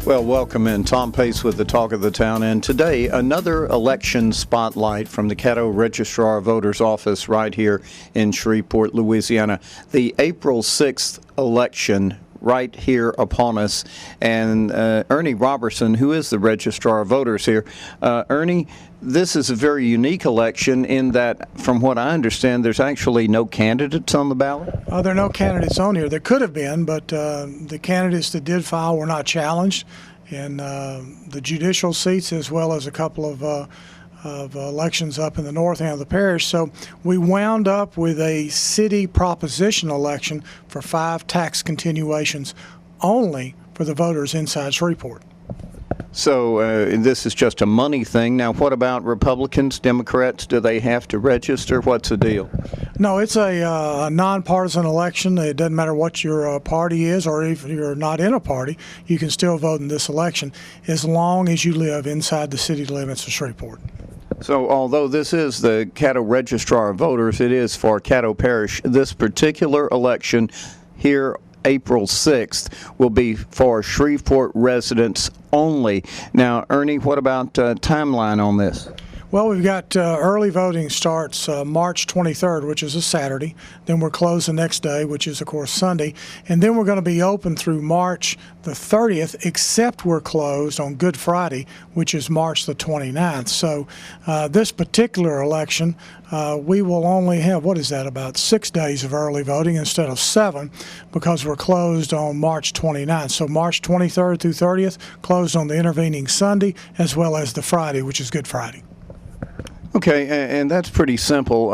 Well, welcome in. Tom Pace with the Talk of the Town. And today, another election spotlight from the Caddo Registrar of Voters Office right here in Shreveport, Louisiana. The April 6th election right here upon us. And Ernie Robertson, who is the Registrar of Voters here. Ernie, this is a very unique election in that, from what I understand, there's actually no candidates on the ballot? There are no candidates on here. There could have been, but the candidates that did file were not challenged in the judicial seats, as well as a couple of elections up in the north end of the parish. So we wound up with a city proposition election for 5 tax continuations only for the voters inside Shreveport. So this is just a money thing. Now, what about Republicans, Democrats? Do they have to register? What's the deal? No, it's a nonpartisan election. It doesn't matter what your party is, or if you're not in a party, you can still vote in this election as long as you live inside the city limits of Shreveport. So although this is the Caddo Registrar of Voters, it is for Caddo Parish. This particular election here April 6th will be for Shreveport residents only. Now, Ernie, what about timeline on this? Well, we've got early voting starts March 23rd, which is a Saturday. Then we're closed the next day, which is, of course, Sunday. And then we're going to be open through March the 30th, except we're closed on Good Friday, which is March the 29th. So this particular election, we will only have, about 6 days of early voting instead of 7, because we're closed on March 29th. So March 23rd through 30th, closed on the intervening Sunday, as well as the Friday, which is Good Friday. Okay, and that's pretty simple.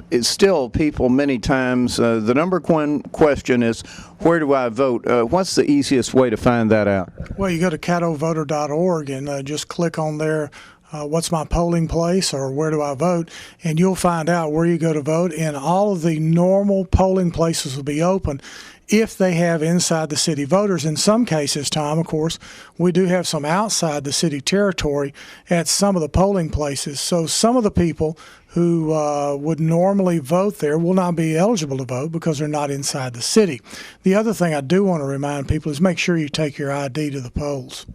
It's still, people many times, the number one question is, where do I vote? What's the easiest way to find that out? Well, you go to caddovoter.org and just click on there, what's my polling place, or where do I vote, and you'll find out where you go to vote, and all of the normal polling places will be open if they have inside the city voters. In some cases, Tom, of course, we do have some outside the city territory at some of the polling places. So some of the people who would normally vote there will not be eligible to vote because they're not inside the city. The other thing I do want to remind people is make sure you take your ID to the polls.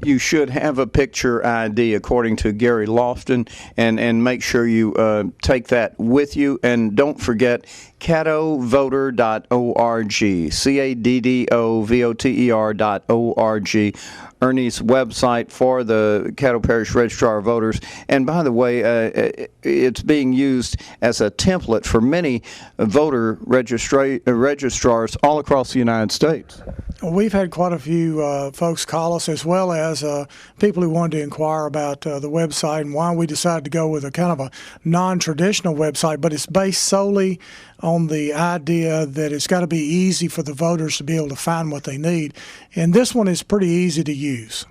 You should have a picture ID, according to Gary Lofton, and make sure you take that with you. And don't forget caddovoter.org, caddovoter.org, Ernie's website for the Caddo Parish Registrar of Voters. And by the way, it's being used as a template for many voter registrars all across the United States. We've had quite a few folks call us, as well as people who wanted to inquire about the website and why we decided to go with a kind of a non-traditional website, but it's based solely on the idea that it's got to be easy for the voters to be able to find what they need. And this one is pretty easy to use.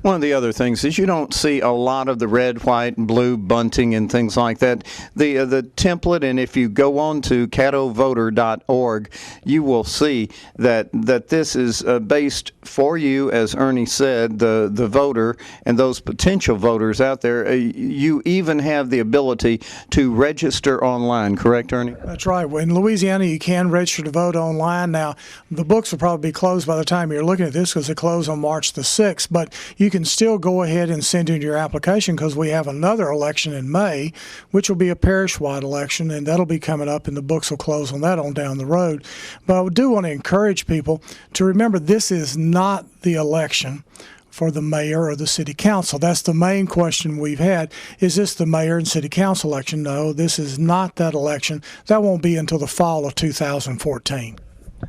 One of the other things is you don't see a lot of the red, white, and blue bunting and things like that. The template, and if you go on to caddovoter.org, you will see that this is based for you, as Ernie said, the voter and those potential voters out there. You even have the ability to register online, correct, Ernie? That's right. In Louisiana, you can register to vote online. Now, the books will probably be closed by the time you're looking at this because they close on March the 6th, but you can still go ahead and send in your application because we have another election in May, which will be a parish-wide election, and that'll be coming up, and the books will close on that on down the road. But I do want to encourage people to remember this is not the election for the mayor or the city council. That's the main question we've had. Is this the mayor and city council election? No, this is not that election. That won't be until the fall of 2014.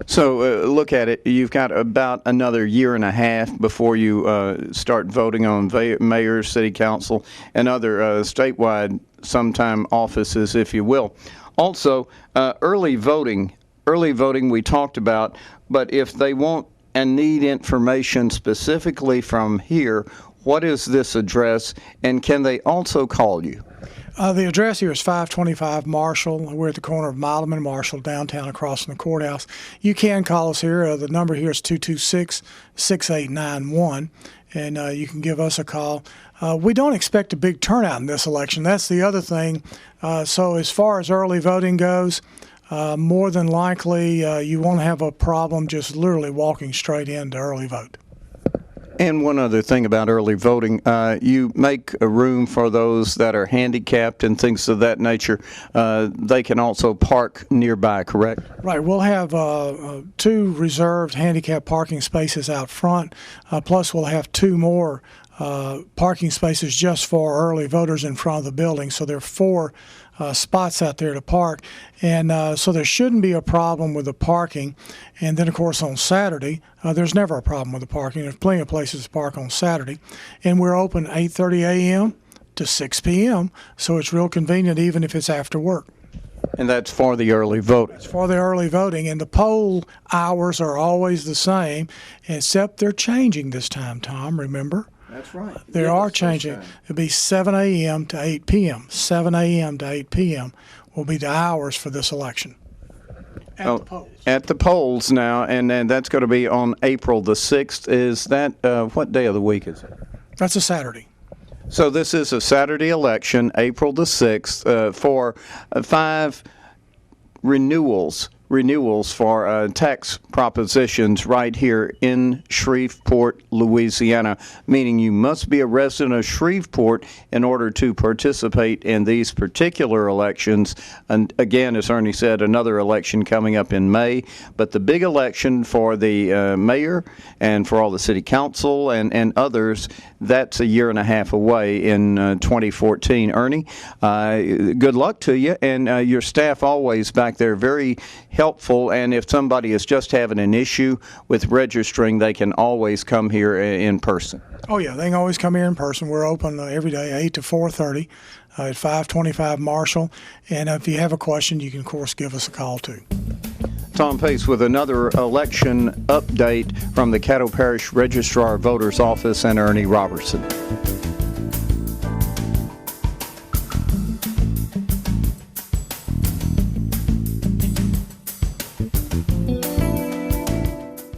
So look at it. You've got about another year and a half before you start voting on mayor, city council, and other statewide sometime offices, if you will. Also, early voting we talked about, but if they want and need information specifically from here, what is this address, and can they also call you? The address here is 525 Marshall. We're at the corner of Milam and Marshall, downtown, across from the courthouse. You can call us here. The number here is 226-6891, and you can give us a call. We don't expect a big turnout in this election. That's the other thing. So as far as early voting goes, more than likely you won't have a problem just literally walking straight in to early vote. And one other thing about early voting, you make a room for those that are handicapped and things of that nature. They can also park nearby, correct? Right. We'll have 2 reserved handicap parking spaces out front, plus we'll have 2 more parking spaces just for early voters in front of the building. So there are 4 spots out there to park. And so there shouldn't be a problem with the parking. And then, of course, on Saturday, there's never a problem with the parking. There's plenty of places to park on Saturday. And we're open 8:30 a.m. to 6 p.m., so it's real convenient even if it's after work. And that's for the early voting. It's for the early voting, and the poll hours are always the same, except they're changing this time, Tom, remember? That's right. They are changing. It'll be 7 a.m. to 8 p.m. 7 a.m. to 8 p.m. will be the hours for this election. At the polls. At the polls now, and then that's going to be on April the 6th. Is that, what day of the week is it? That's a Saturday. So this is a Saturday election, April the 6th, for 5 renewals for tax propositions right here in Shreveport, Louisiana, meaning you must be a resident of Shreveport in order to participate in these particular elections. And again, as Ernie said, another election coming up in May, but the big election for the mayor and for all the city council and others, that's a year and a half away in 2014. Ernie, good luck to you, and your staff always back there very helpful, and if somebody is just having an issue with registering, they can always come here in person. Oh, yeah, they can always come here in person. We're open every day, 8 to 4:30 at 525 Marshall, and if you have a question, you can, of course, give us a call, too. Tom Pace with another election update from the Caddo Parish Registrar Voters Office and Ernie Robertson.